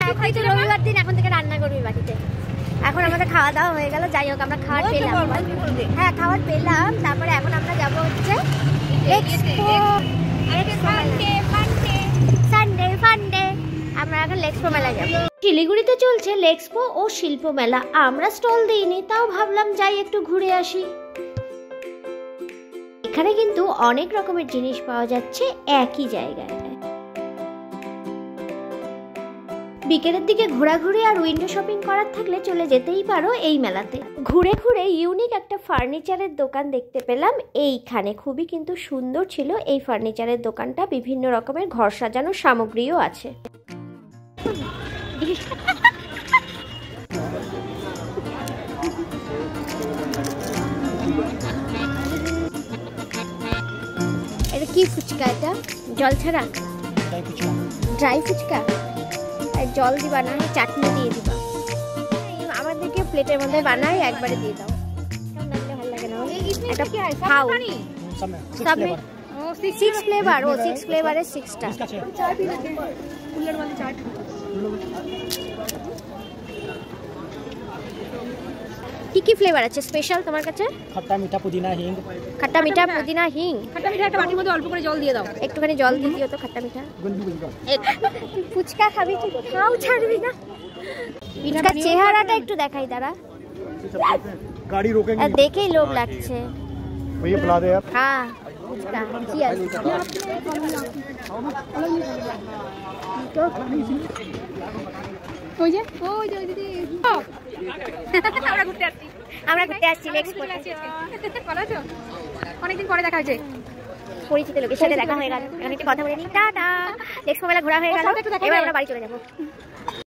রবিবার দিন এখন থেকে রান্না করবি বাড়িতে। এখন আমাদের খাওয়া দাওয়া হয়ে গেল, যাই হোক আমরা খাবার পেলাম। হ্যাঁ খাবার পেলাম, তারপরে এখন আমরা যাবো হচ্ছে সানডে ফান্ডে, আমরা এখন লেক্সপো মেলা যাবো। শিলিগুড়িতে চলছে লেক্সপো ও শিল্প মেলা, আমরা স্টল দিইনি, তাও ভাবলাম যাই একটু ঘুরে আসি। এখানে কিন্তু অনেক রকমের জিনিস পাওয়া যাচ্ছে একই জায়গায়। বিকেলের দিকে ঘোরাঘুরি আর উইন্ডো শপিং করার থাকলে চলে যেতেই পারো এই মেলাতে। ঘুরে ঘুরে ইউনিক একটা ফার্নিচারের দোকান দেখতে পেলাম এইখানে, খুবই কিন্তু সুন্দর ছিল এই ফার্নিচারের দোকানটা, বিভিন্ন রকমের ঘর সাজানোর সামগ্রীও আছে। এটা কি ফুচকা? এটা জল ছাড়া ড্রাই ফুচকা, জল দিবা না, চাটনি দিয়ে দিবা। আমাদেরকে প্লেটের মধ্যে বানাই একবারে দিয়ে দাও, ভালো লাগে না। এটা খাও সব में 6 फ्लेवर, ও 6 फ्लेवরের 6টা। কি কি ফ্লেভার আছে স্পেশাল তোমার কাছে? খট্টা মিঠা পুদিনা হিং। খট্টা মিঠা পুদিনা হিং। খট্টা মিঠা একটা বাটির মধ্যে অল্প করে জল দিয়ে দাও, একটুখানি জল দিয়ে দিও তো খট্টা মিঠা। ফুচকা খাবি তুই? খাও, ছাড়বি না। ফুচকা চেহারাটা একটু দেখাই দাঁড়া, গাড়ি रोकेंगे, দেখেই লোভ লাগছে। भैया पिला दे यार। হ্যাঁ ফুচকা কি আছে? ওই যে দিদি আমরা ঘুরতে আসছি লেক্সপো। ভালো আছো? অনেকদিন পরে দেখা হয়েছে, পরিচিত লোকের সাথে দেখা হয়ে গেল, এখন একটু কথা বলে নিই। টাটা। লেক্সপো মেলা ঘোরা হয়ে গেল, এবার আমরা বাড়ি চলে যাবো।